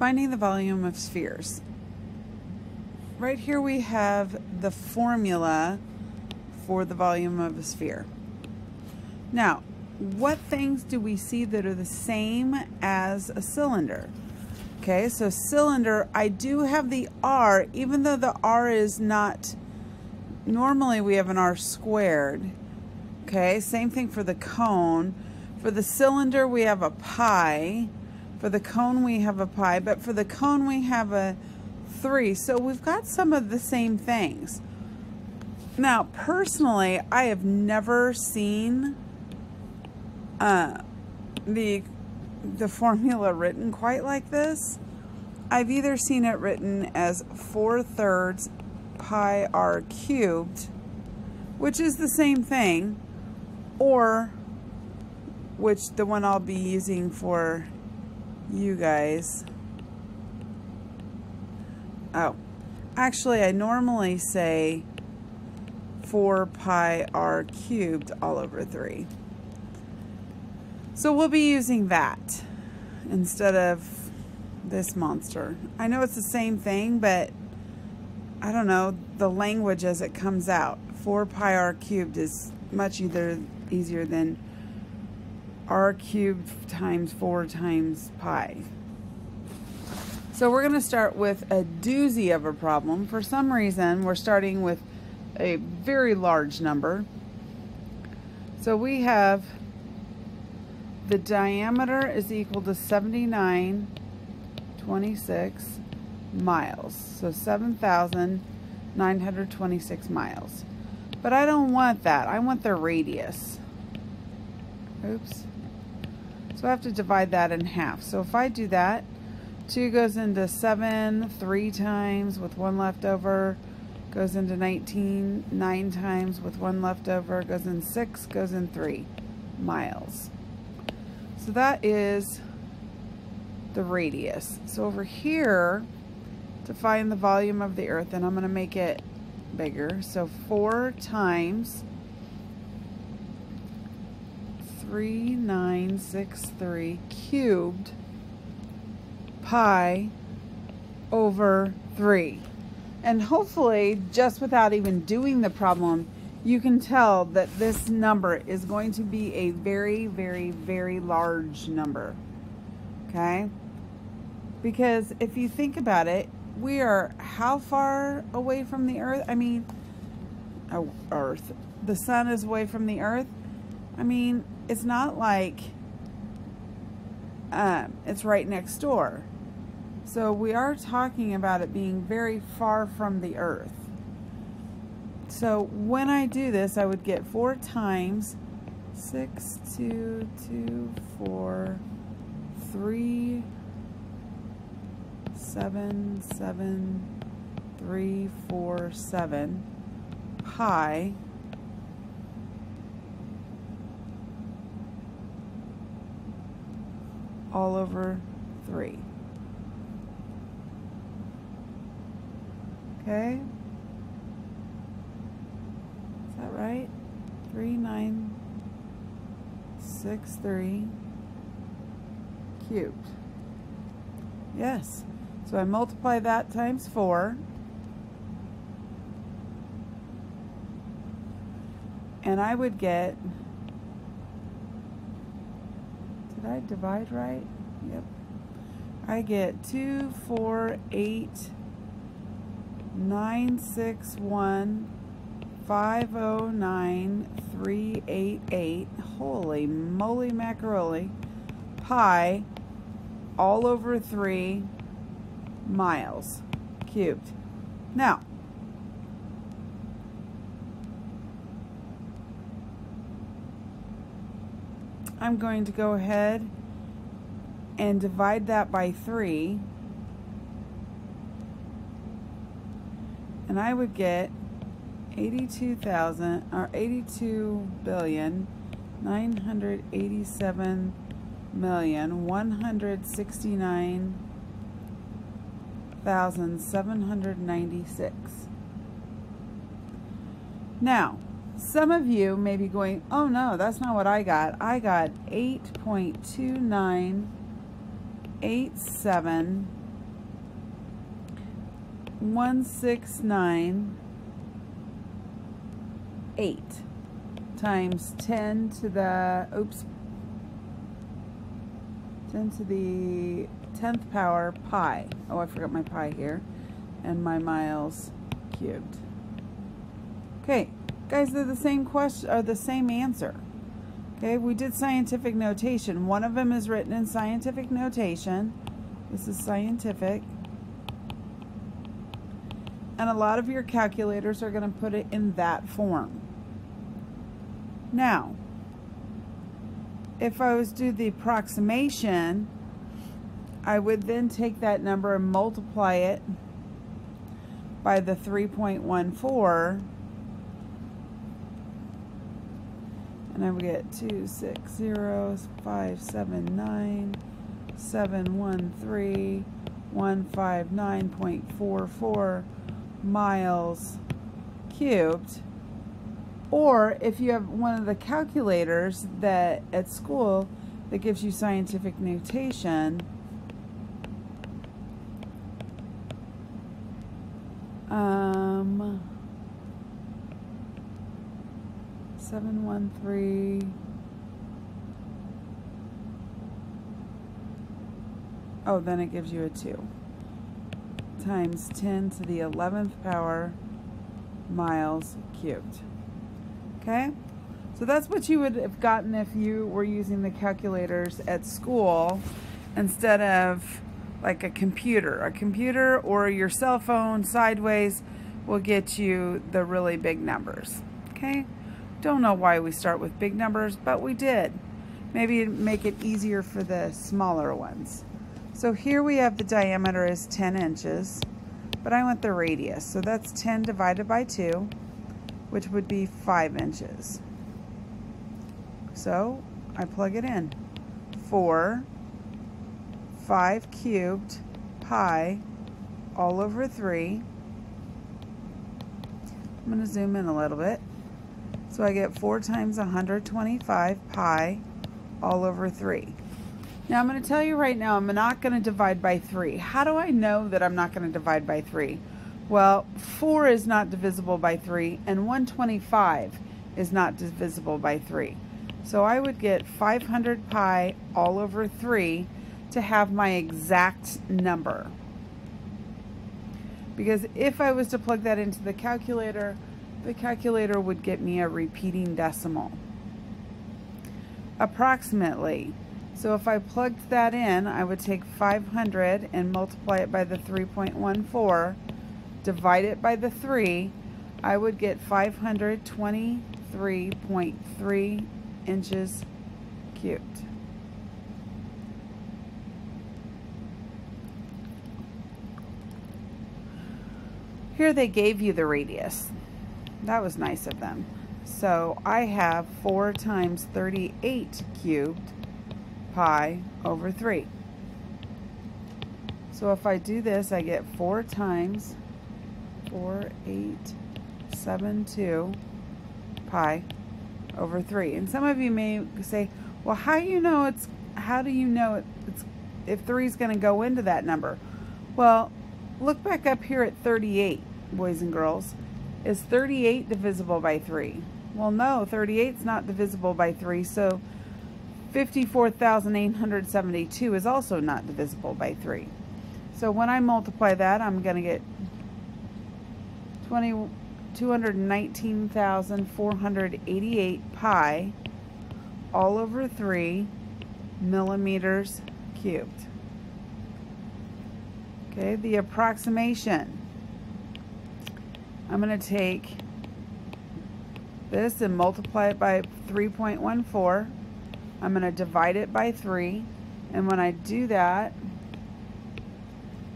finding the volume of spheres. Right here we have the formula for the volume of a sphere. Now, what things do we see that are the same as a cylinder? Okay, so cylinder, I do have the R, even though the R is not, normally we have an R squared. Okay, same thing for the cone. For the cylinder, we have a pi. For the cone, we have a pi, but for the cone, we have a 3. So we've got some of the same things. Now, personally, I have never seen the formula written quite like this. I've either seen it written as 4/3 pi r cubed, which is the same thing, or which the one I'll be using for you guys. Oh, actually I normally say 4 pi r cubed all over 3. So we'll be using that instead of this monster. I know it's the same thing, but I don't know, the language as it comes out. 4 pi r cubed is much easier than r cubed times 4 times pi. So we're going to start with a doozy of a problem. For some reason, we're starting with a very large number. So we have the diameter is equal to 79.26 miles. So 7,926 miles. But I don't want that. I want the radius. Oops. So I have to divide that in half. So if I do that, 2 goes into 7 3 times with 1 left over, goes into 19 9 times with 1 left over, goes in 6, goes in 3 miles. So that is the radius. So over here, to find the volume of the earth, and I'm going to make it bigger, so 4 times 3963 cubed pi over 3. And hopefully, just without even doing the problem, you can tell that this number is going to be a very, very, very large number. Okay? Because if you think about it, we are how far away from the earth? I mean, earth. The sun is away from the earth. I mean, it's not like it's right next door. So we are talking about it being very far from the earth. So when I do this, I would get 4 times 6, 2, 2, 4, 3, 7, 7, 3, 4, 7 pi all over 3. Okay? Is that right? 3963 cubed. Yes. So I multiply that times 4. And I would get, did I divide right? Yep. I get 2, 4, 8, 9, 6, 1, 5, 0, 9, 3, 8, 8. Holy moly macaroni. Pi all over 3 miles cubed. Now, I'm going to go ahead and divide that by 3, and I would get 82,887,169,796. Now, some of you may be going, oh no, that's not what I got. I got 8.2987 1698 times 10 to the, 10 to the 10th power pi. Oh, I forgot my pi here. And my miles cubed. Okay, guys, they're the same question, or the same answer. Okay, we did scientific notation. One of them is written in scientific notation. This is scientific. And a lot of your calculators are going to put it in that form. Now, if I was to do the approximation, I would then take that number and multiply it by the 3.14, and I would get 260,579,713,159.44 miles cubed. Or if you have one of the calculators that at school that gives you scientific notation, 713. Oh, then it gives you a 2 times 10 to the 11th power miles cubed. Okay? So that's what you would have gotten if you were using the calculators at school instead of like a computer. A computer or your cell phone sideways will get you the really big numbers. Okay? Don't know why we start with big numbers, but we did. Maybe it'd make it easier for the smaller ones. So here we have the diameter is 10 inches, but I want the radius. So that's 10 divided by 2, which would be 5 inches. So I plug it in. 4, 5 cubed pi all over 3. I'm going to zoom in a little bit. So I get 4 times 125 pi all over 3. Now I'm going to tell you right now, I'm not going to divide by 3. How do I know that I'm not going to divide by 3? Well, 4 is not divisible by 3, and 125 is not divisible by 3. So I would get 500 pi all over 3 to have my exact number. Because if I was to plug that into the calculator would get me a repeating decimal. Approximately. So if I plugged that in, I would take 500 and multiply it by the 3.14, divide it by the 3, I would get 523.3 inches cubed. Here they gave you the radius. That was nice of them. So I have 4 times 38 cubed pi over 3. So if I do this, I get 4 times 4872 pi over 3. And some of you may say, well, how do you know it's if 3 is going to go into that number? Well, look back up here at 38, boys and girls. Is 38 divisible by 3? Well, no, 38 is not divisible by 3, so 54,872 is also not divisible by 3. So when I multiply that, I'm going to get 219,488 pi all over 3 millimeters cubed. Okay, the approximation. I'm going to take this and multiply it by 3.14. I'm going to divide it by 3. And when I do that,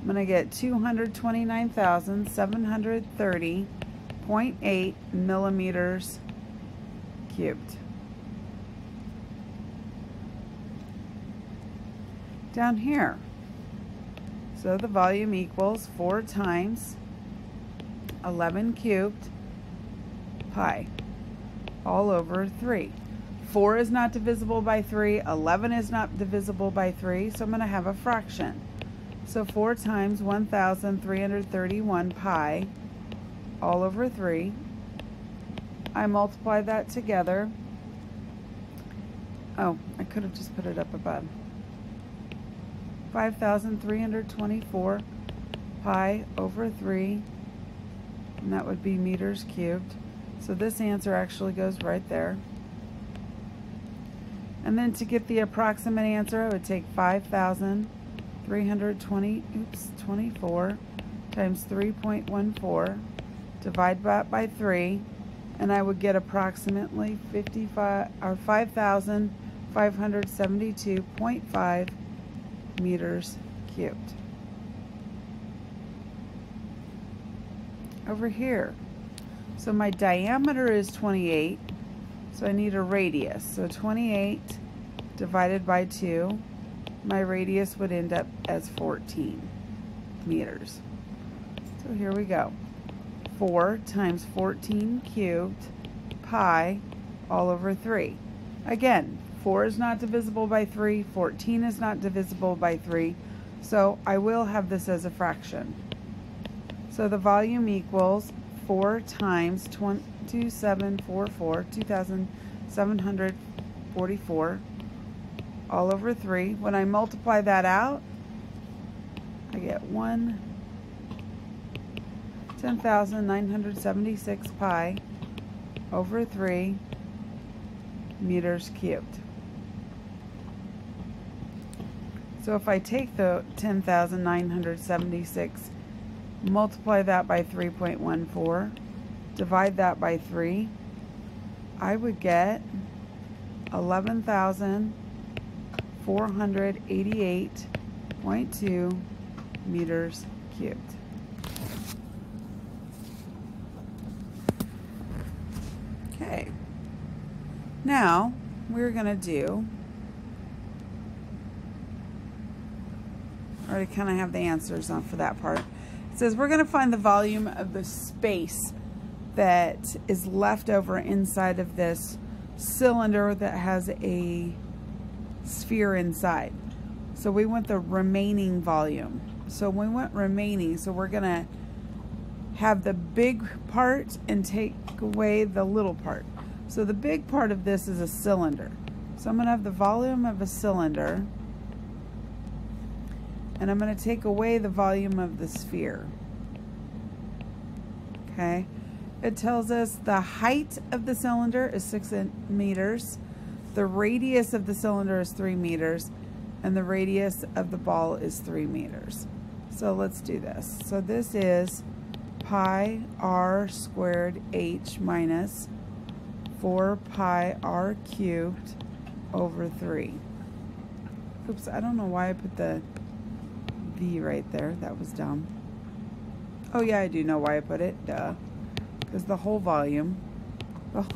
I'm going to get 229,730.8 millimeters cubed. Down here. So the volume equals 4 times 11 cubed pi all over 3. 4 is not divisible by 3, 11 is not divisible by 3, so I'm going to have a fraction. So 4 times 1,331 pi all over 3. I multiply that together. Oh, I could have just put it up above. 5,324 pi over 3, and that would be meters cubed. So this answer actually goes right there. And then to get the approximate answer, I would take 5,324 times 3.14, divide that by 3, and I would get approximately 5,572.5 meters cubed. Over here, so my diameter is 28, so I need a radius. So 28 divided by 2, my radius would end up as 14 meters. So here we go. 4 times 14 cubed pi all over 3. Again, 4 is not divisible by 3, 14 is not divisible by 3, so I will have this as a fraction. So the volume equals 4 times 2,744 all over 3. When I multiply that out, I get 10,976 pi over 3 meters cubed. So if I take the 10,976, multiply that by 3.14, divide that by 3, I would get 11,488.2 meters cubed. Okay, now we're going to do, I already kind of have the answers on for that part. It says we're going to find the volume of the space that is left over inside of this cylinder that has a sphere inside. So we want the remaining volume. So we want remaining, so we're going to have the big part and take away the little part. So the big part of this is a cylinder. So I'm going to have the volume of a cylinder, and I'm going to take away the volume of the sphere. Okay, it tells us the height of the cylinder is 6 meters, the radius of the cylinder is 3 meters, and the radius of the ball is 3 meters. So let's do this. So this is pi r squared h minus 4 pi r cubed over 3. Oops, I don't know why I put the V right there. That was dumb. Oh yeah, I do know why I put it. Duh. Because the whole volume. Oh,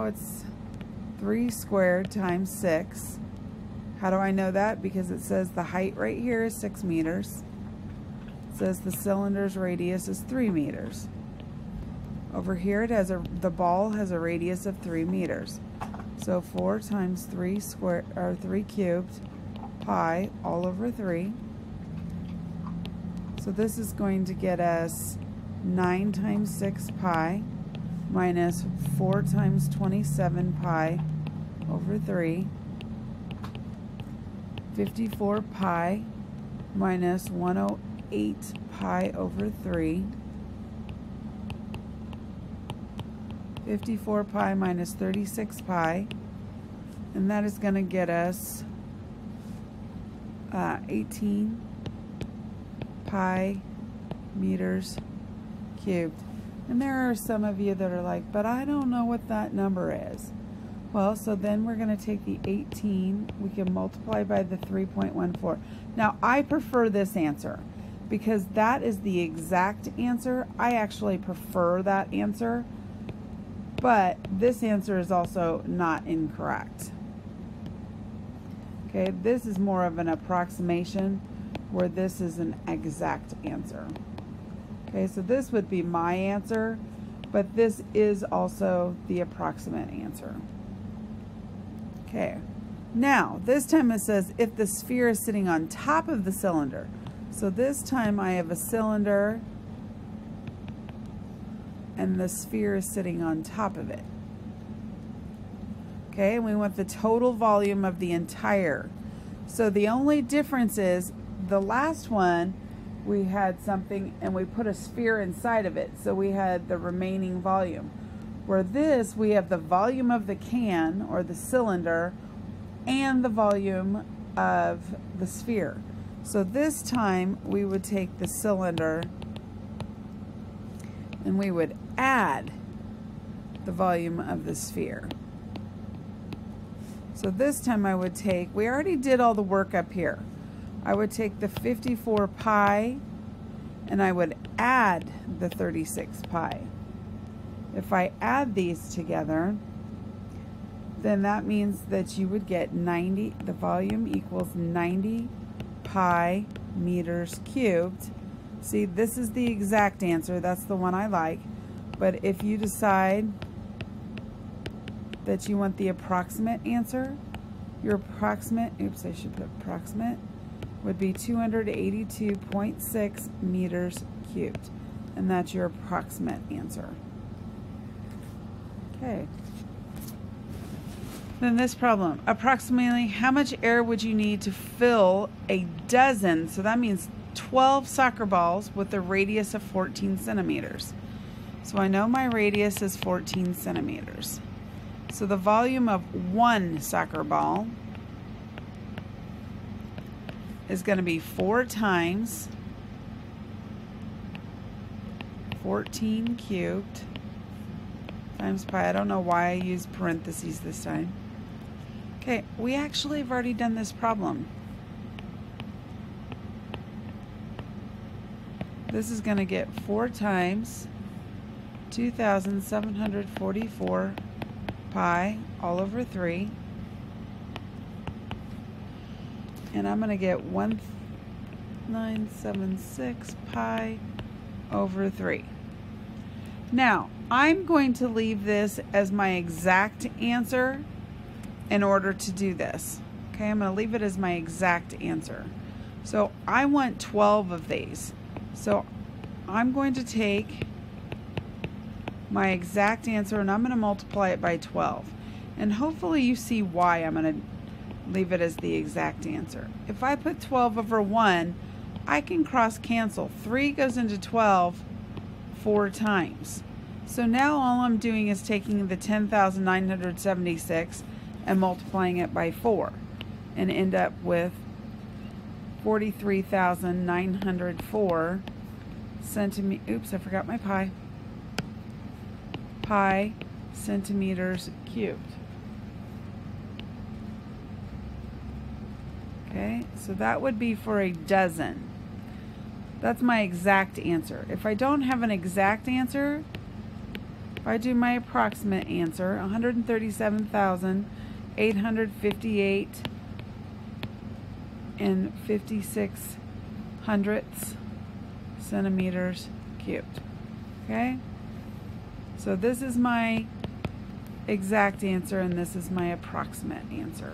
it's 3 squared times 6. How do I know that? Because it says the height right here is 6 meters. It says the cylinder's radius is 3 meters. Over here it has the ball has a radius of 3 meters. So 4 times 3 squared, or 3 cubed pi all over 3. So this is going to get us 9 times 6 pi minus 4 times 27 pi over 3. 54 pi minus 108 pi over 3. 54 pi minus 36 pi, and that is going to get us 18 pi meters cubed. And there are some of you that are like, but I don't know what that number is. Well, so then we're going to take the 18, we can multiply by the 3.14. Now, I prefer this answer because that is the exact answer. I actually prefer that answer, but this answer is also not incorrect. Okay, this is more of an approximation where this is an exact answer. Okay, so this would be my answer, but this is also the approximate answer. Okay, Now, this time it says if the sphere is sitting on top of the cylinder. So this time I have a cylinder and the sphere is sitting on top of it. Okay, and we want the total volume of the entire. So the only difference is the last one we had something and we put a sphere inside of it, so we had the remaining volume. Where this, we have the volume of the can or the cylinder and the volume of the sphere. So this time we would take the cylinder and we would add the volume of the sphere. So this time I would take, we already did all the work up here. I would take the 54 pi and I would add the 36 pi. If I add these together, then that means that you would get 90, the volume equals 90 pi meters cubed. See, this is the exact answer. That's the one I like. But if you decide that you want the approximate answer, your approximate, oops, I should put approximate, would be 282.6 meters cubed. And that's your approximate answer. Okay. Then this problem, approximately how much air would you need to fill a dozen, so that means 12 soccer balls with a radius of 14 centimeters. So I know my radius is 14 centimeters. So the volume of one soccer ball is going to be 4 times 14 cubed times pi. I don't know why I used parentheses this time. Okay, we actually have already done this problem. This is going to get 4 times 2,744 pi all over 3. And I'm going to get 1976 pi over 3. Now, I'm going to leave this as my exact answer in order to do this. Okay, I'm going to leave it as my exact answer. So I want 12 of these. So I'm going to take my exact answer and I'm going to multiply it by 12. And hopefully you see why I'm going to leave it as the exact answer. If I put 12 over 1, I can cross cancel. 3 goes into 12 4 times. So now all I'm doing is taking the 10,976 and multiplying it by 4 and end up with 43,904 centimeters. Oops, I forgot my pi centimeters cubed. Okay, so that would be for a dozen. That's my exact answer. If I don't have an exact answer, if I do my approximate answer, 137,858 and 56 hundredths centimeters cubed. Okay? So this is my exact answer and this is my approximate answer.